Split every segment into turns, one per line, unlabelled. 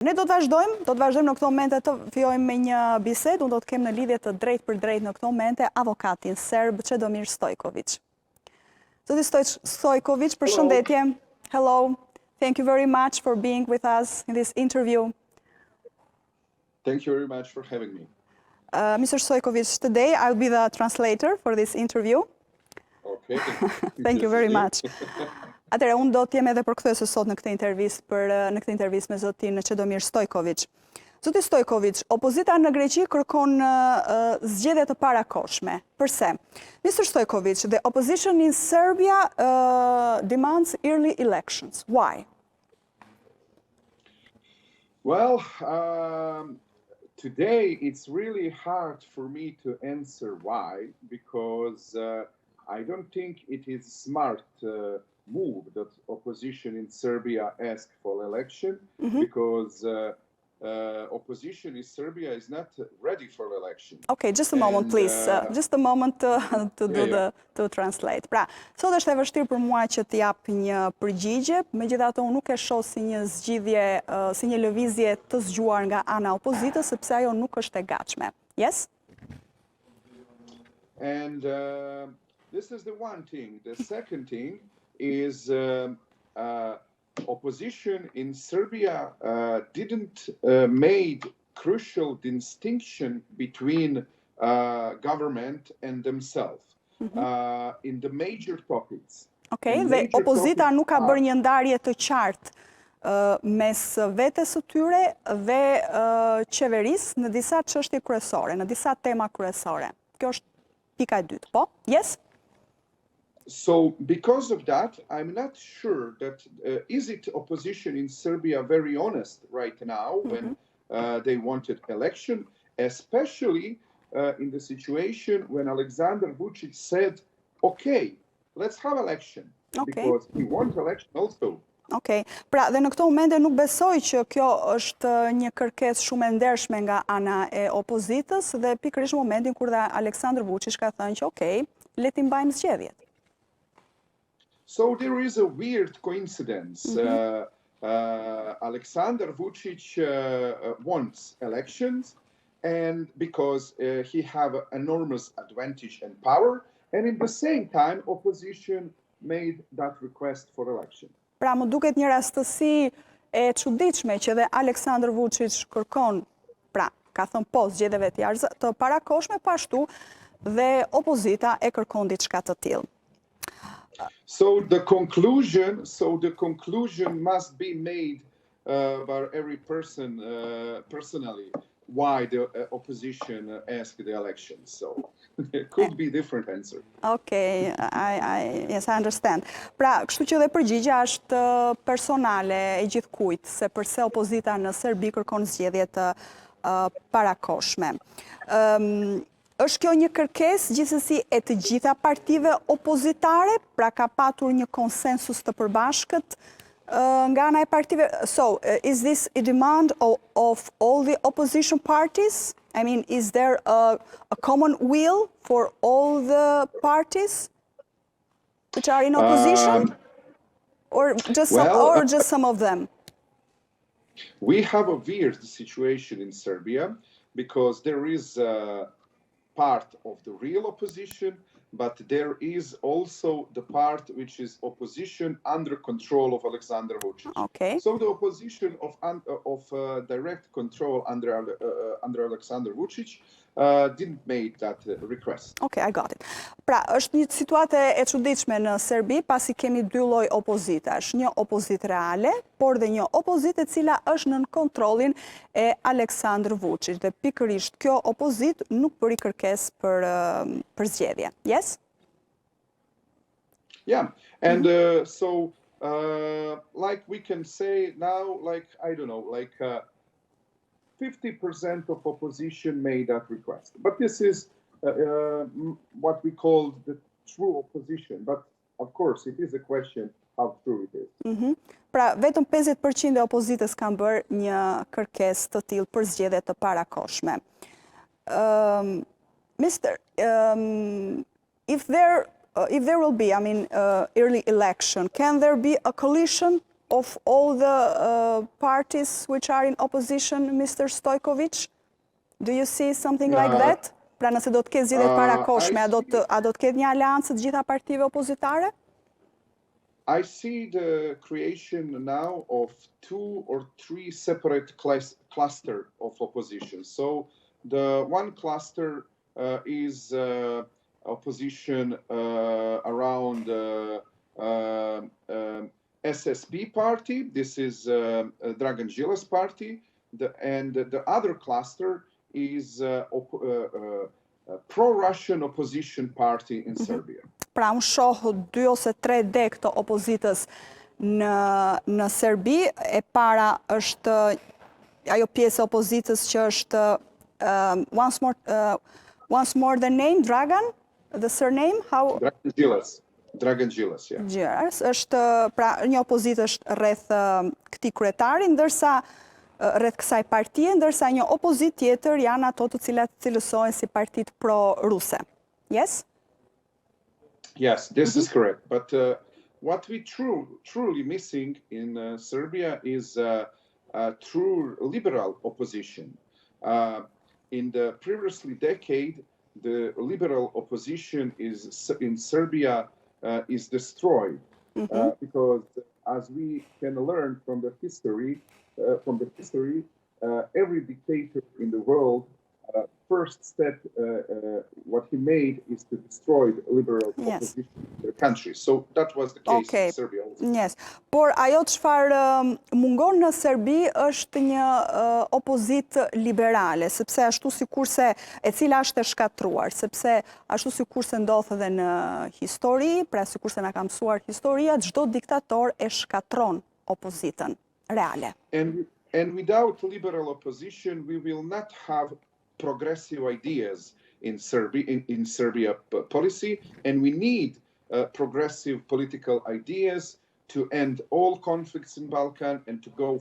Ne do të vazhdojmë në këto momente të fillojmë me një bisedë, unë do të kem në lidhje të drejt për drejt në këto momente avokatin serb Čedomir Stojković. Zoti Stojković, përshëndetje. Hello. Thank you very much for being with us in this interview.
Thank you very much for having me.
Mr. Stojković, today I'll be the translator for this interview.
Okay.
Thank you very much. Atëherë, unë do të jem edhe përkthyese sot në këtë intervistë me zotin Čedomir Stojković. Zoti Stojković, opozita në Greqi kërkon zgjedhje të parakohshme. Përse? Mr. Stojković, the opposition in Serbia demands early elections. Why?
Well, today it's really hard for me to answer why, because I don't think it is smart move that opposition in Serbia asked for election, because opposition in Serbia is not ready for election.
Okay, just a moment, please. Just a moment to translate. Pra, sot është e vështirë për mua që të jap një përgjigje, megjithatë unë nuk e shoh si një zgjidhje, si një lëvizje të zgjuar nga ana e opozitës, sepse ajo nuk është e gatshme. Yes?
And this is the one thing. The second thing is opposition in Serbia didn't made crucial distinction between government and themselves in the major topics.
Okay, dhe opozita nuk ka bërë një ndarje të qartë mes vetes së tyre dhe qeverisë në disa çështje kryesore, në disa tema kryesore. Kjo është pika e dytë, po? Yes?
So, because of that, I'm not sure that is it opposition in Serbia very honest right now when they wanted election, especially in the situation when Aleksandar Vučić said, okay, let's have election, because he wants election also.
Okay. Pra, dhe në këto momente nuk besoj që kjo është një kërkesë shumë e ndershme nga ana e opozitës dhe pikërisht në momentin kur dhe Aleksandar Vučić ka thënë që okay, le të mbajmë zgjedhjet.
So there is a weird coincidence. Aleksandar Vučić wants elections, and because he have enormous advantage and power, and in the same time, opposition made that request for election.
Pra, më duket një rastësi e çuditshme që dhe Aleksandar Vučić kërkon, pra, ka thënë po zgjedhjeve të parakohshme, po ashtu dhe opozita e kërkon diçka të tillë.
So the conclusion must be made by every person personally why the opposition asked the election. So there could be different answer.
Okay, yes, I understand. Pra, kështu që dhe përgjigja është personale e gjithkujt se përse opozita në Serbi kërkon zgjedhje të parakohshme. Është kjo një kërkesë gjithsesi e të gjitha partive opozitare, pra ka patur një konsensus të përbashkët nga ana e partive. So, is this a demand of all the opposition parties? I mean, is there a common will for all the parties which are in opposition? Or just some of them?
We have a weird situation in Serbia because there is part of the real opposition, but there is also the part which is opposition under control of Aleksandar Vučić.
Okay.
So the opposition of direct control under Aleksandar Vučić didn't make that request.
Okay, I got it. Pra, është një situatë e çuditshme në Serbi, pasi kemi dy lloj opozitash, një opozitë reale, por dhe një opozitë e cila është nën kontrollin e Aleksandar Vučić. Dhe pikërisht kjo opozitë nuk bëri kërkesë për zgjedhje. Yes?
Yeah, and so like we can say now, like I don't know, like 50% of opposition made that request. But this is what we call the true opposition. But of course, it is a question how true it is.
Pra, vetëm 50% e opozitës kanë bërë një kërkesë të tillë për zgjedhje të parakohshme. If there will be, early election, can there be a coalition of all the parties which are in opposition, Mr. Stojkovic? Do you see something like that? Pra nëse do të ketë zgjedhjet parakoshme, a do të ketë një aleancë të gjitha partive opozitare?
I see the creation now of 2 or 3 separate clusters of opposition. So the one cluster is opposition around SSP party. This is Dragan Đilas's party. And the other cluster is pro-Russian opposition party in Serbia.
Pra unë shohë 2 ose 3 deg të opozitës në Serbi. E para është ajo pjesë e opozitës që është once more the name, Dragan, the surname, how?
Dragan Đilas, yeah.
Đilas, është pra një opozitë është rreth këtij kryetari, ndërsa rreth kësaj partie, ndërsa një opozitë tjetër janë ato të cilat cilësohen si partitë pro-ruse. Yes?
Yes, this is correct. But what we truly missing in Serbia is a true liberal opposition. In the previously decade, the liberal opposition in Serbia is destroyed because, as we can learn from the history, every dictator in the world first step what he made is to destroy the liberal opposition in the country. So that was the case in Serbia also.
Yes. Por ajo çfarë mungon në Serbi është një opozitë liberale, sepse ashtu sikurse e cila është e shkatruar, sepse ashtu sikurse ndodh edhe në histori, pra sikurse na ka mësuar historia, çdo diktator e shkatron opozitën reale.
And without liberal opposition, we will not have progressive ideas in Serbia policy, and we need progressive political ideas to end all conflicts in Balkan and to go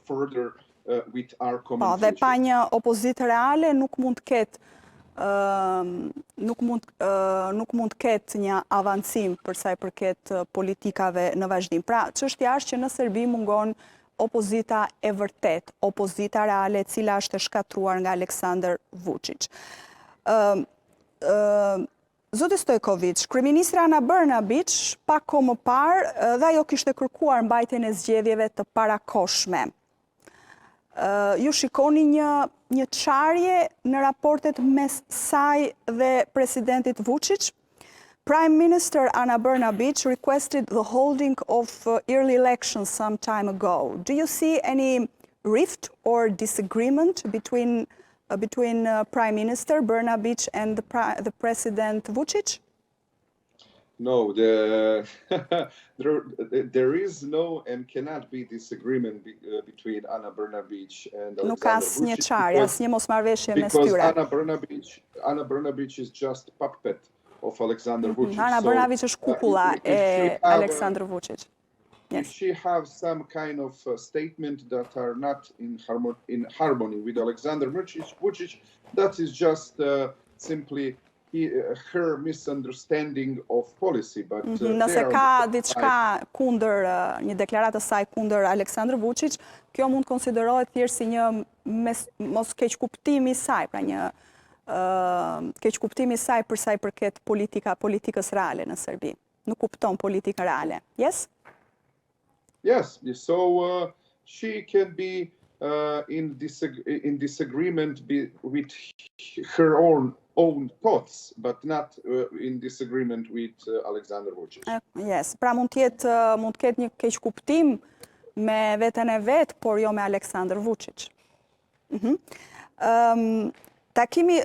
further with our common future.
Dhe pa një opozitë reale nuk mund të ketë një avancim për sa i përket politikave në vazhdim. Pra, çështja është që në Serbi mungon opozita e vërtet, opozita reale, cila është e shkatruar nga Aleksandar Vučić. Zoti Stojkovic, kryeministri Ana Brnabić, pak kohë më parë, dhe ajo kishte kërkuar mbajtjen e zgjedhjeve të parakoshme. Ju shikoni një çarje në raportet mes saj dhe presidentit Vučić? Prime Minister Ana Brnabić requested the holding of early elections some time ago. Do you see any rift or disagreement between Prime Minister Brnabić and the President Vučić?
No, there is no and cannot be disagreement between Ana Brnabić and Aleksandar Vučić.
Nuk ka asnjë çarje, asnjë mosmarrveshje mes tyre.
Because Ana Brnabić is just puppet of Aleksandar Vučić.
Ana Brnabić është kukulla e Aleksandar Vučić.
If she have some kind of statement that are not in harmony with Aleksandar Vučić, that is just simply her misunderstanding of policy. But
nëse ka diçka kundër një deklaratë saj kundër Aleksandar Vučić, kjo mund konsiderohet thjesht si një mos keqkuptim i saj, pra një keqkuptimi i saj për sa i përket politikës reale në Serbi. Nuk kupton politikën reale. Yes?
Yes. So she can be in disagreement with her own thoughts, but not in disagreement with Aleksandar Vučić.
Yes. Pra mund të ketë një keqkuptim me veten e vet, por jo me Aleksandar Vučić. Takimi,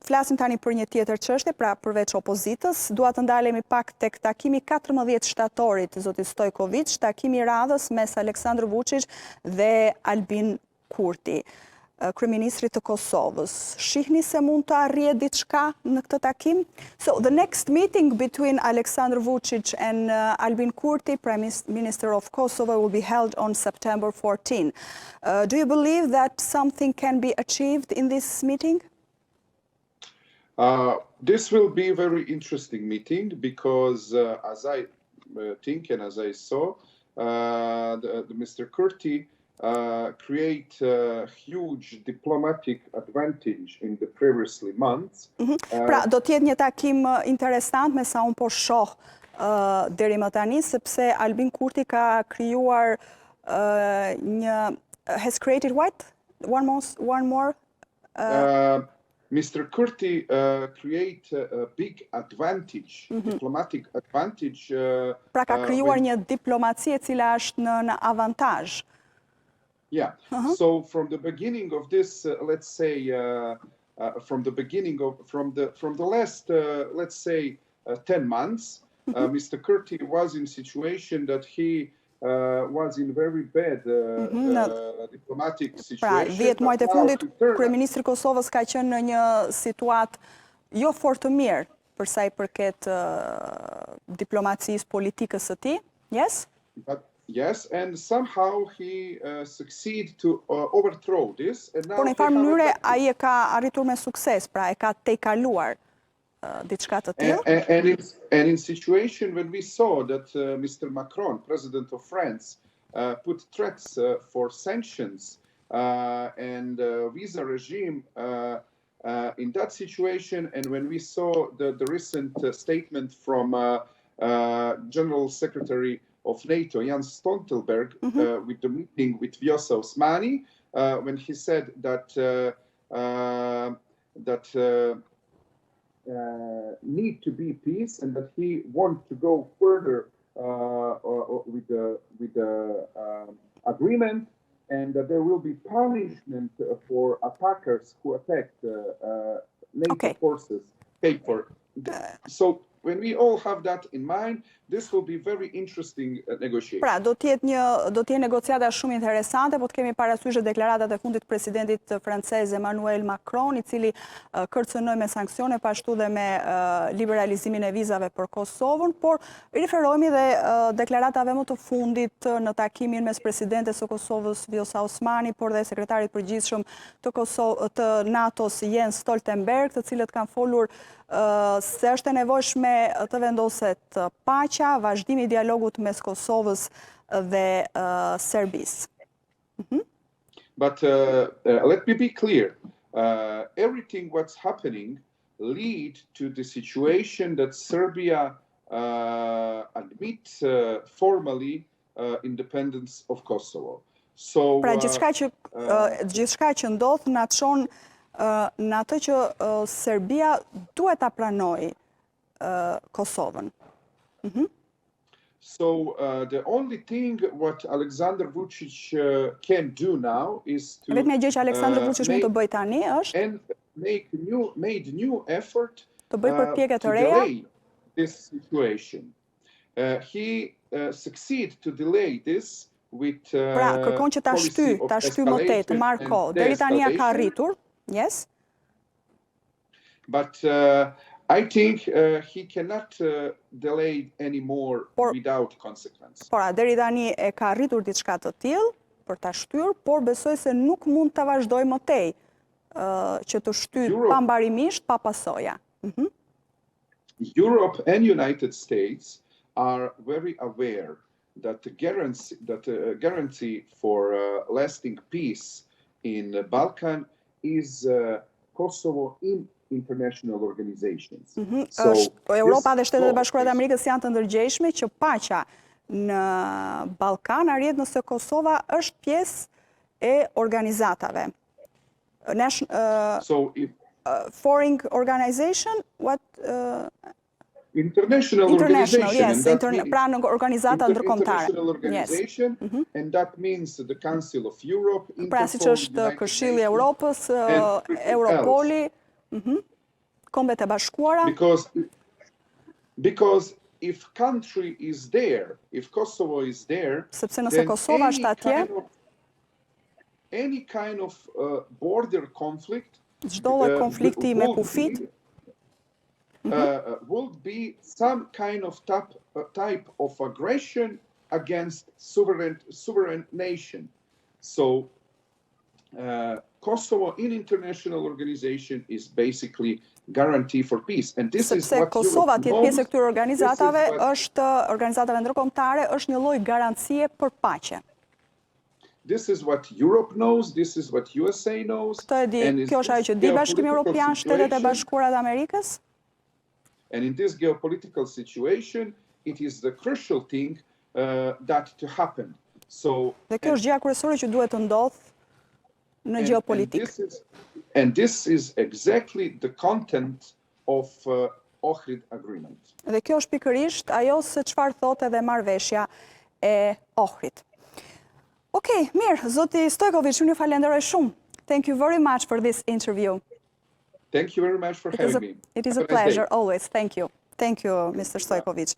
flasim tani për një tjetër çështje, pra përveç opozitës, dua të ndalemi pak tek takimi 14 shtatorit, zoti Stojkovic, takimi i radhës mes Aleksandar Vučić dhe Albin Kurti, kryeministrit të Kosovës. Shihni se mund të arrihet diçka në këtë takim? So the next meeting between Aleksandar Vučić and Albin Kurti, Prime Minister of Kosovo, will be held on September 14. Do you believe that something can be achieved in this meeting?
This will be a very interesting meeting because, as I think and as I saw, Mr. Kurti create a huge diplomatic advantage in the previously months.
Pra, do t'jetë një takim interesant me sa unë po shoh deri më tani, sepse Albin Kurti ka krijuar has created what? One more?
Mr. Kurti create a big advantage, diplomatic advantage.
Pra ka krijuar një diplomaci e cila është në avantazh.
Yeah. So from the beginning of this, let's say, from the last, let's say, 10 months, Mr. Kurti was in situation that he was in very bad diplomatic
Pra,
situation.
10 muajt e fundit, kryeministri i Kosovës ka qenë në një situatë jo fort të mirë për sa i përket diplomacisë politikës së tij. Yes?
Yes, and somehow he succeeded to overthrow this. And now
Por në farë mënyre ai e ka arritur me sukses, pra e ka tejkaluar diçka të tillë.
And in situation when we saw that Mr. Macron, President of France, put threats for sanctions and visa regime in that situation, and when we saw the recent statement from General Secretary of NATO, Jens Stoltenberg, with the meeting with Vjosa Osmani, when he said that need to be peace and that he wants to go further with the agreement, and that there will be punishment for attackers who attacked NATO forces. So when we all have that in mind, this will be very interesting negotiation.
Pra, do të jetë negociata shumë interesante, po të kemi parasysh deklaratat e fundit të presidentit francez Emmanuel Macron, i cili kërcënoi me sanksione, pashtu dhe me liberalizimin e vizave për Kosovën, por riferohemi dhe deklaratave më të fundit në takimin mes presidentes së Kosovës Vjosa Osmani, por dhe sekretarit përgjithshëm të NATO-s Jens Stoltenberg, të cilët kanë folur se është e nevojshme të vendoset paqja, vazhdimi i dialogut mes Kosovës dhe Serbisë.
But let me be clear. Everything what's happening lead to the situation that Serbia admits formally independence of Kosovo. So
pra gjithçka që ndodh na çon në atë që Serbia duhet ta pranojë Kosovën.
So the only thing what Alexander Vucic can do now is to
vetëm gjë që Aleksandr Vučić mund të bëjë tani është
made new effort
të bëjë përpjekje të
to
reja.
delay this situation. He succeed to delay this with
Pra kërkon që ta shty më tej, të marrë kohë. Deri tani ka arritur. Yes.
But I think he cannot delay anymore without consequence.
Por deri tani e ka arritur diçka të tillë për ta shtyr, por besoj se nuk mund ta vazhdoj më tej që të shtyt pambarimisht pa pasoja.
Europe and United States are very aware that the guarantee for lasting peace in the Balkan is Kosovo in international organizations.
Europa dhe Shtetet e Bashkuara të Amerikës janë të ndërgjegjshme që paqja në Ballkan arrihet nëse Kosova është pjesë e organizatave. Foreign organization, what?
International organization.
Yes, pra në organizata ndërkombëtare.
International organization, and that means the Council of Europe,
pra siç është Këshilli i Europës, Europoli, Kombet e Bashkuara.
Because if country is there, if Kosovo is there,
sepse nëse Kosova është atje,
any kind of border conflict,
çdo lloj konflikti me kufit,
would be some kind of type of aggression against sovereign nation. So Kosovo in international organization is basically guarantee for peace. And this is
Sepse
what
Kosova
Europe
të jetë
knows.
pjesë e këtyre organizatave,
This is what-
është organizatave ndërkombëtare, është një lloj garancie për paqe.
This is what Europe knows, this is what USA knows.
Këtë e di,
and is
kjo është ajo
this
që di Bashkimi
geopolitical
Evropian, Shtetet e
situation-
Bashkuara të Amerikës.
And in this geopolitical situation, it is the crucial thing that to happen. So,
Dhe kjo është gjëja kryesore që duhet të ndodhë në gjeopolitikë.
And this is exactly the content of Ohrid Agreement.
Dhe kjo është pikërisht ajo se çfarë thotë edhe marrëveshja e Ohrit. Okej, mirë, zoti Stojković, unë ju falenderoj shumë. Thank you very much for this interview.
Thank you very much for having me.
It is a
Have nice day.
pleasure always. Thank you. Thank you, Mr. Stojković.